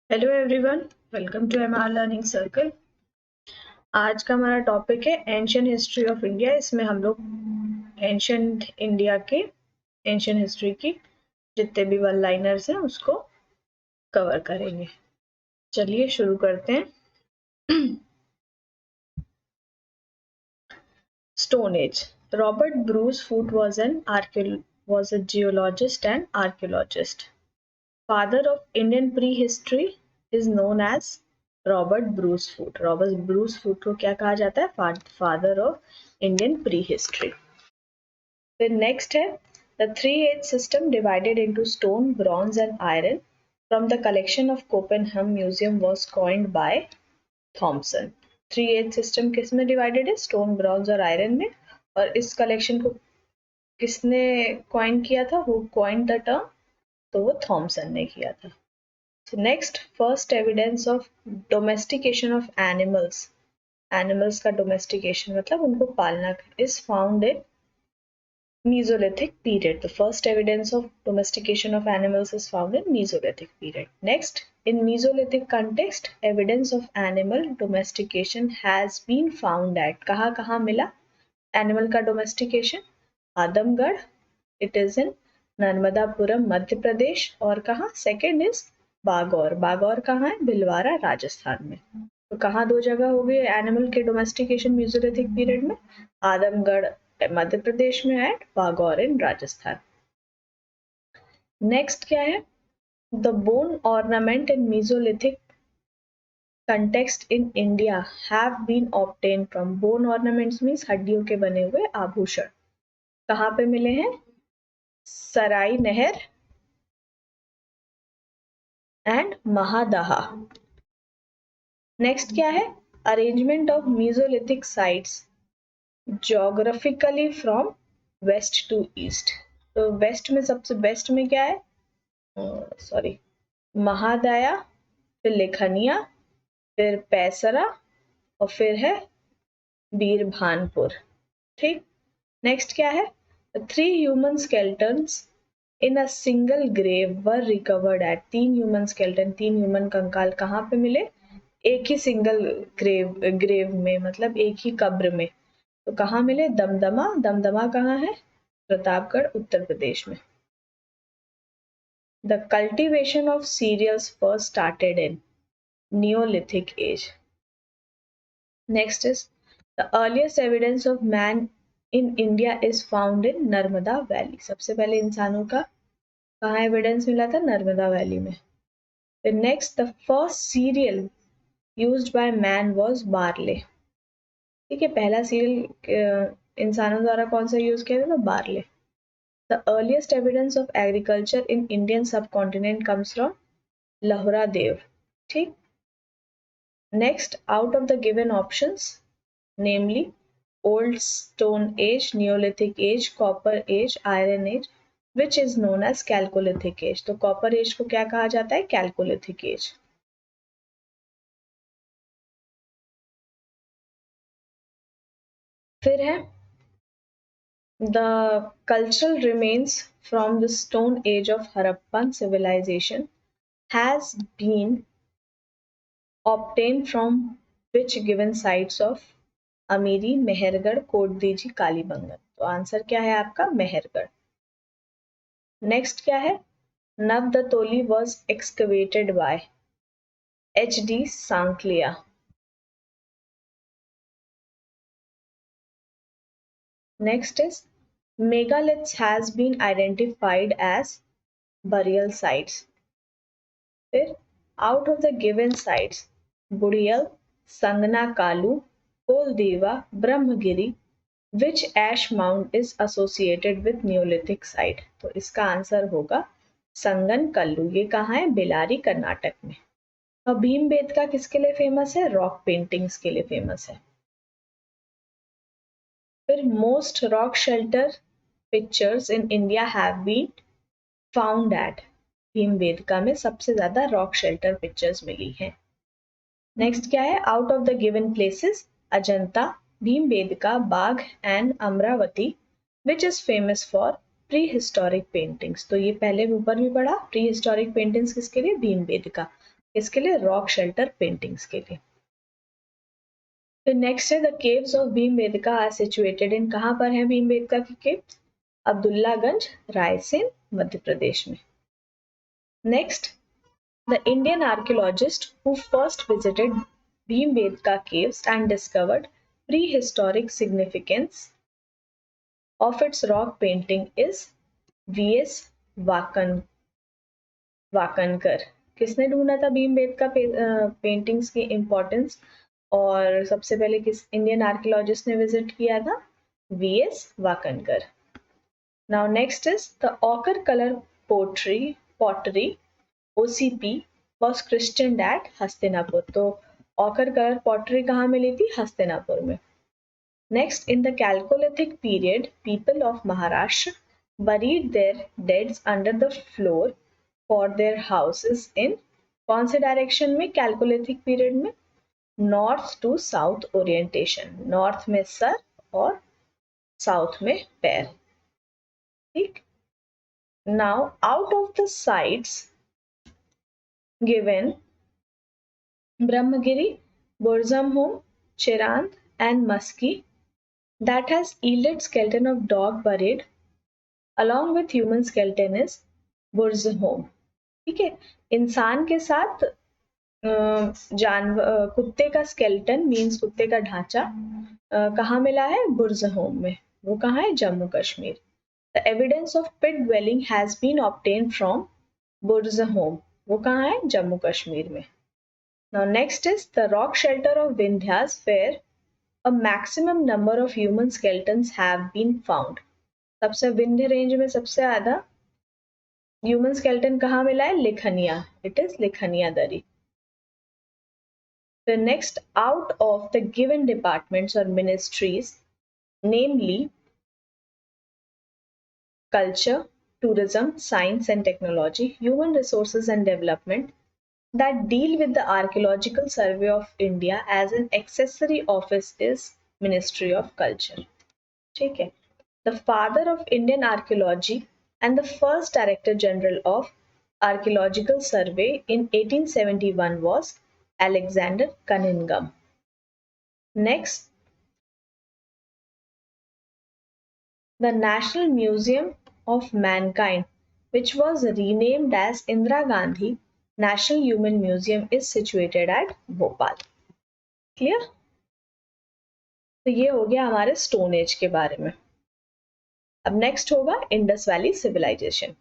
Hello everyone, welcome to MR learning circle. आज का हमारा टॉपिक है एंशियंट हिस्ट्री ऑफ इंडिया। इसमें हम लोग एंशियंट इंडिया के एंशियंट हिस्ट्री की जितने भी वन लाइनर्स हैं उसको कवर करेंगे। चलिए शुरू करते हैं। Stone age. Robert Bruce foot was a geologist and archaeologist. Father of Indian prehistory is known as Robert Bruce Foote. Robert Bruce Foote को क्या कहा जाता है? Father of Indian prehistory. फिर नेक्स्ट है the three age system divided into stone, bronze and iron from the collection of Copenhagen museum was coined by Thomson. Three age system किस में divided है? स्टोन, ब्रॉन्ज और iron में। और इस collection को किसने कॉइन किया था? Who coined the term? तो वो थॉमसन ने किया था। Next, first evidence of domestication of animals. Animals का डोमेस्टिकेशन मतलब उनको पालना is found in Mesolithic period. The first evidence of domestication of animals is found in Mesolithic period. Next, in Mesolithic context, evidence of animal domestication has been found at कहाँ मिला animal का domestication? Adamgarh, it is in Narmadapuram Madhya Pradesh. और कहाँ? Second is Bagore. Bagore कहाँ है? भिलवाड़ा राजस्थान में। तो कहाँ दो जगह हो गई एनिमल के डोमेस्टिकेशन म्यूजियोलिथिक पीरियड में? आदमगढ़ मध्य प्रदेश में and Bagor in Rajasthan. Next क्या है? The bone ornament in mesolithic context in India have been obtained from bone ornaments means हड्डियों के बने हुए आभूषण। कहाँ पे मिले हैं? सराई नहर एंड महादहा। नेक्स्ट क्या है? Arrangement of mesolithic sites geographically from west to east. तो वेस्ट में सबसे बेस्ट में क्या है? सॉरी, महादया, फिर लेखनिया, फिर पैसरा और फिर है बीरभानपुर। ठीक। नेक्स्ट क्या है? Three human skeletons in a single grave were recovered at. तीन ह्यूमन स्केल्टन, तीन ह्यूमन कंकाल कहाँ पे मिले? एक ही सिंगल ग्रेव में, मतलब एक ही कब्र में। तो कहाँ मिले? दमदमा। दमदमा कहाँ है? प्रतापगढ़ उत्तर प्रदेश में। The cultivation of cereals first started in Neolithic age. Next is the earliest evidence of man in India is found in Narmada Valley. सबसे पहले इंसानों का कहाँ एविडेंस मिला था? नर्मदा वैली में। फिर next, the first serial used by man was barley. ठीक है, पहला सीरियल इंसानों द्वारा कौन सा यूज किया था? Barley. The earliest evidence of agriculture in Indian subcontinent comes from लहुरा देव। ठीक। Next, out of the given options, namely Old Stone Age, Neolithic Age, Copper Age, Iron Age, which is known as Chalcolithic Age? तो Copper Age को क्या कहा जाता है? Chalcolithic Age। फिर है the cultural remains from the Stone Age of Harappan civilization has been obtained from which given sites of अमीरी, मेहरगढ़, कोटदीजी, कालीबंगन? तो आंसर क्या है आपका? मेहरगढ़। नेक्स्ट क्या है? Navdatoli was excavated by H.D. Sankalia. Next is megaliths has been identified as burial sites. फिर out of the given sites Budihal, Sanganakallu, Koldihwa, Brahmagiri, which ash mound is associated with Neolithic site? तो इसका आंसर होगा संगन कल्लू। ये कहाँ है? बेलारी कर्नाटक में। और भीमबेटका किसके लिए फेमस है? रॉक पेंटिंग्स के लिए फेमस है। फिर most rock shelter pictures in India have been found at. Bhimbetka में सबसे ज्यादा रॉक शेल्टर पिक्चर्स मिली हैं। नेक्स्ट क्या है? Out of the given places Ajanta, Bhimbetka, Bagh and Amaravati which is famous for prehistoric paintings. तो ये पहले ऊपर भी पढ़ा, प्री हिस्टोरिक पेंटिंग्स किसके लिए? भीमबेटका। इसके लिए रॉक शेल्टर पेंटिंग्स के लिए। फिर नेक्स्ट है the caves of Bhimbetka are situated in, कहाँ पर है भीमबेटका की केव? अब्दुल्लागंज, रायसेन, मध्य प्रदेश में। Next, the Indian archaeologist who first visited Bhimbetka caves and discovered prehistoric significance of its rock painting is V.S. Wakankar. किसने ढूंढा था भीमबेटका पेंटिंग्स की इंपॉर्टेंस, और सबसे पहले किस इंडियन आर्कियोलॉजिस्ट ने विजिट किया था? V.S. Wakankar. Now next is the ochre colour pottery OCP was christened at Hastinapur. तो ऑकर कलर पॉटरी कहाँ मिली थी? हस्तिनापुर में। Next, in the chalcolithic period people of Maharashtra buried their deads under the floor for their houses in, कौन से direction में? Chalcolithic period में north to south orientation, north में सर और साउथ में पैर। ठीक, now out of the sites given, Brahmagiri, Burzahom, Chirand and Musky, that has yielded skeleton of dog buried along with human skeleton is Burzahom। ठीक है, इंसान के साथ जानवर कुत्ते का स्केलेटन मीन्स कुत्ते का ढांचा कहाँ मिला है? बुर्जहोम में। वो कहाँ है? Jammu Kashmir. The evidence of pit dwelling has been obtained from Burzahom, वो कहाँ है? जम्मू कश्मीर में। Now next is the rock shelter of Vindhyas where a maximum number of human skeletons have been found। सबसे विंध्य रेंज में सबसे ज्यादा ह्यूमन स्केलेटन कहाँ मिला है? लिखनिया, इट इज लिखनिया दरी। The next, out of the given departments or ministries, namely culture, tourism, science and technology, human resources and development, that deal with the Archaeological Survey of India as an accessory office is Ministry of Culture। ठीक है, the father of Indian archaeology and the first Director General of Archaeological Survey in 1871 was Alexander Cunningham। Next, the National Museum of Mankind, which was renamed as Indira Gandhi National Human Museum, is situated at Bhopal. Clear? तो ये हो गया हमारे stone age के बारे में। अब next होगा इंडस वैली सिविलाइजेशन।